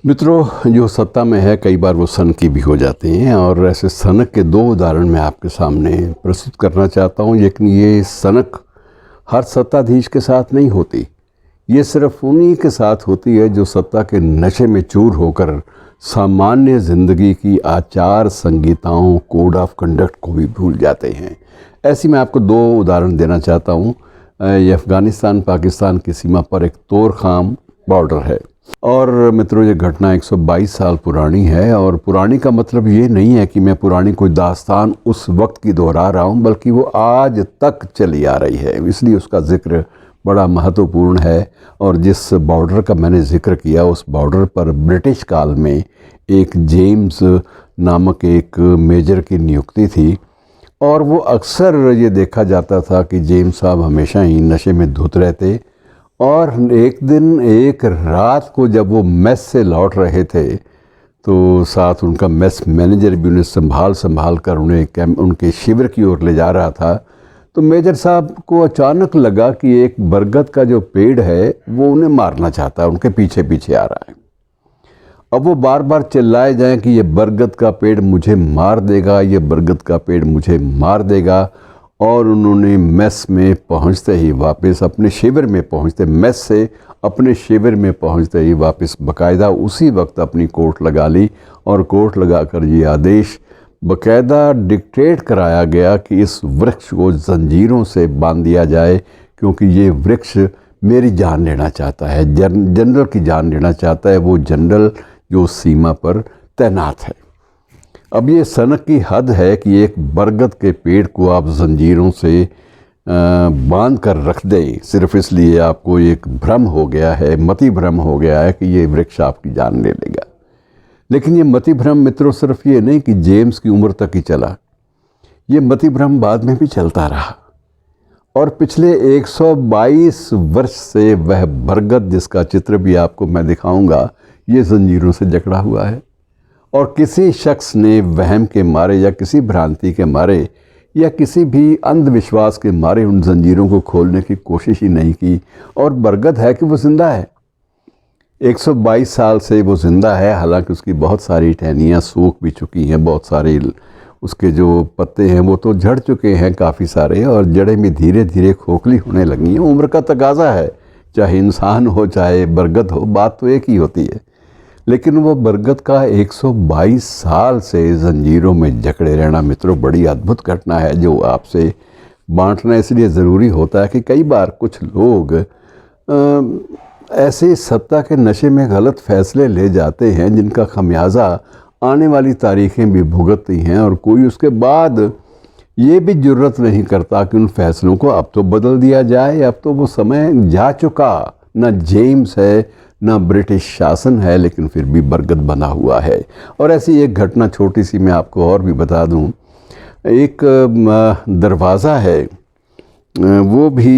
मित्रों, जो सत्ता में है कई बार वो सनकी भी हो जाते हैं और ऐसे सनक के दो उदाहरण मैं आपके सामने प्रस्तुत करना चाहता हूँ। लेकिन ये सनक हर सत्ताधीश के साथ नहीं होती, ये सिर्फ उन्हीं के साथ होती है जो सत्ता के नशे में चूर होकर सामान्य ज़िंदगी की आचार संहिताओं, कोड ऑफ कंडक्ट को भी भूल जाते हैं। ऐसी मैं आपको दो उदाहरण देना चाहता हूँ। ये अफ़गानिस्तान पाकिस्तान की सीमा पर एक तोरखाम बॉर्डर है और मित्रों, ये घटना 122 साल पुरानी है। और पुरानी का मतलब ये नहीं है कि मैं पुरानी कोई दास्तान उस वक्त की दोहरा रहा हूँ, बल्कि वो आज तक चली आ रही है, इसलिए उसका ज़िक्र बड़ा महत्वपूर्ण है। और जिस बॉर्डर का मैंने ज़िक्र किया, उस बॉर्डर पर ब्रिटिश काल में एक जेम्स नामक एक मेजर की नियुक्ति थी। और वो अक्सर ये देखा जाता था कि जेम्स साहब हमेशा ही नशे में धुत रहते। और एक दिन एक रात को जब वो मेस से लौट रहे थे, तो साथ उनका मेस मैनेजर भी उन्हें संभाल कर उन्हें उनके शिविर की ओर ले जा रहा था। तो मेजर साहब को अचानक लगा कि एक बरगद का जो पेड़ है वो उन्हें मारना चाहता है, उनके पीछे पीछे आ रहा है। अब वो बार बार चिल्लाए जाएं कि ये बरगद का पेड़ मुझे मार देगा, ये बरगद का पेड़ मुझे मार देगा। और उन्होंने मेस में पहुंचते ही वापस अपने शिविर में पहुंचते मेस से अपने शिविर में पहुंचते ही वापस बाकायदा उसी वक्त अपनी कोर्ट लगा ली। और कोर्ट लगाकर ये आदेश बाकायदा डिक्टेट कराया गया कि इस वृक्ष को जंजीरों से बांध दिया जाए, क्योंकि ये वृक्ष मेरी जान लेना चाहता है, जनरल की जान लेना चाहता है, वो जनरल जो सीमा पर तैनात है। अब ये सनक की हद है कि एक बरगद के पेड़ को आप जंजीरों से बांध कर रख दें, सिर्फ इसलिए आपको एक भ्रम हो गया है, मति भ्रम हो गया है कि ये वृक्ष आपकी जान ले लेगा। लेकिन ये मति भ्रम मित्रों सिर्फ ये नहीं कि जेम्स की उम्र तक ही चला, ये मति भ्रम बाद में भी चलता रहा। और पिछले 122 वर्ष से वह बरगद, जिसका चित्र भी आपको मैं दिखाऊंगा, ये जंजीरों से जकड़ा हुआ है। और किसी शख्स ने वहम के मारे या किसी भ्रांति के मारे या किसी भी अंधविश्वास के मारे उन जंजीरों को खोलने की कोशिश ही नहीं की। और बरगद है कि वो ज़िंदा है, 122 साल से वो ज़िंदा है। हालांकि उसकी बहुत सारी टहनियाँ सूख भी चुकी हैं, बहुत सारे उसके जो पत्ते हैं वो तो झड़ चुके हैं काफ़ी सारे, और जड़ें भी धीरे धीरे खोखली होने लगी हैं। उम्र का तकाजा है, चाहे इंसान हो चाहे बरगद हो, बात तो एक ही होती है। लेकिन वो बरगद का 122 साल से जंजीरों में जकड़े रहना मित्रों बड़ी अद्भुत घटना है, जो आपसे बांटना इसलिए ज़रूरी होता है कि कई बार कुछ लोग ऐसे सत्ता के नशे में गलत फैसले ले जाते हैं जिनका खमियाजा आने वाली तारीखें भी भुगतती हैं, और कोई उसके बाद ये भी जुर्रत नहीं करता कि उन फैसलों को अब तो बदल दिया जाए। अब तो वो समय जा चुका, ना जेम्स है ना ब्रिटिश शासन है, लेकिन फिर भी बरगद बना हुआ है। और ऐसी एक घटना छोटी सी मैं आपको और भी बता दूं। एक दरवाज़ा है, वो भी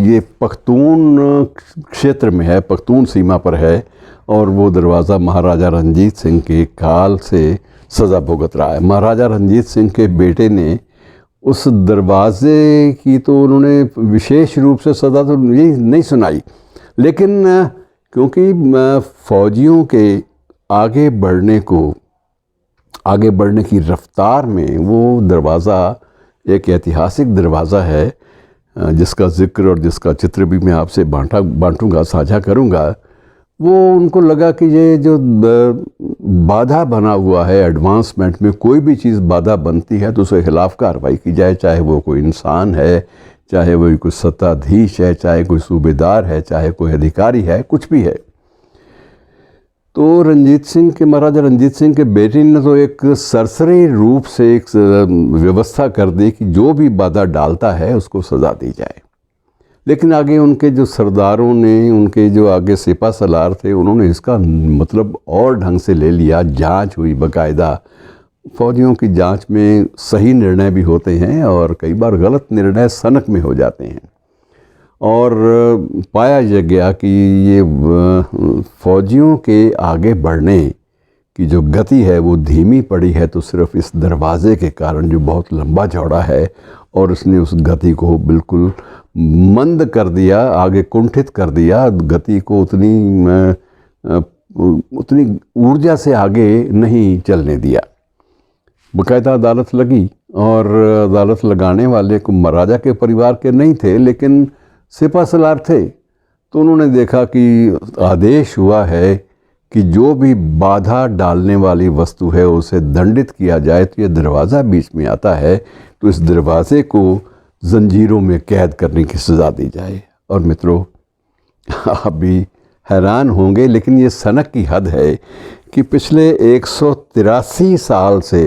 ये पख्तून क्षेत्र में है, पख्तून सीमा पर है। और वो दरवाज़ा महाराजा रंजीत सिंह के काल से सज़ा भुगत रहा है। महाराजा रंजीत सिंह के बेटे ने उस दरवाज़े की तो उन्होंने विशेष रूप से सज़ा तो नहीं सुनाई, लेकिन क्योंकि फ़ौजियों के आगे बढ़ने की रफ्तार में वो दरवाज़ा एक ऐतिहासिक दरवाज़ा है, जिसका ज़िक्र और जिसका चित्र भी मैं आपसे बांटूंगा, साझा करूंगा। वो उनको लगा कि ये जो बाधा बना हुआ है एडवांसमेंट में, कोई भी चीज़ बाधा बनती है तो उसके खिलाफ़ कार्रवाई की जाए, चाहे वो कोई इंसान है, चाहे वो कोई सत्ताधीश है, चाहे कोई सूबेदार है, चाहे कोई अधिकारी है, कुछ भी है। तो महाराजा रंजीत सिंह के बेटे ने तो एक सरसरी रूप से एक व्यवस्था कर दी कि जो भी बाधा डालता है उसको सज़ा दी जाए। लेकिन आगे उनके जो सरदारों ने, उनके जो आगे सिपा सलार थे, उन्होंने इसका मतलब और ढंग से ले लिया। जांच हुई बाकायदा। फौजियों की जांच में सही निर्णय भी होते हैं और कई बार गलत निर्णय सनक में हो जाते हैं। और पाया यह गया कि ये फौजियों के आगे बढ़ने की जो गति है वो धीमी पड़ी है, तो सिर्फ इस दरवाज़े के कारण जो बहुत लंबा चौड़ा है, और उसने उस गति को बिल्कुल मंद कर दिया, आगे कुंठित कर दिया, गति को उतनी उतनी ऊर्जा से आगे नहीं चलने दिया। बाकायदा अदालत लगी और अदालत लगाने वाले को महाराजा के परिवार के नहीं थे, लेकिन सिपा सलार थे। तो उन्होंने देखा कि आदेश हुआ है कि जो भी बाधा डालने वाली वस्तु है उसे दंडित किया जाए। तो ये दरवाज़ा बीच में आता है तो इस दरवाज़े को जंजीरों में कैद करने की सज़ा दी जाए। और मित्रों, आप भी हैरान होंगे, लेकिन ये सनक की हद है कि पिछले 183 साल से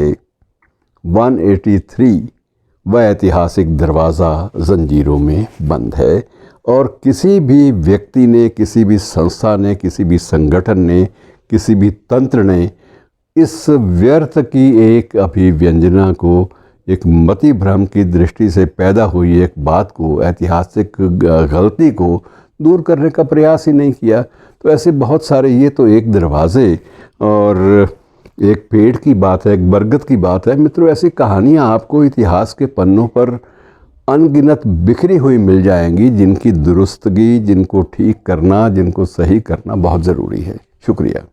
183 वह ऐतिहासिक दरवाज़ा जंजीरों में बंद है। और किसी भी व्यक्ति ने, किसी भी संस्था ने, किसी भी संगठन ने, किसी भी तंत्र ने इस व्यर्थ की एक अभिव्यंजना को, एक मति भ्रम की दृष्टि से पैदा हुई एक बात को, ऐतिहासिक गलती को दूर करने का प्रयास ही नहीं किया। तो ऐसे बहुत सारे, ये तो एक दरवाज़े और एक पेड़ की बात है, एक बरगद की बात है। मित्रों, ऐसी कहानियाँ आपको इतिहास के पन्नों पर अनगिनत बिखरी हुई मिल जाएंगी, जिनकी दुरुस्तगी, जिनको ठीक करना, जिनको सही करना बहुत ज़रूरी है। शुक्रिया।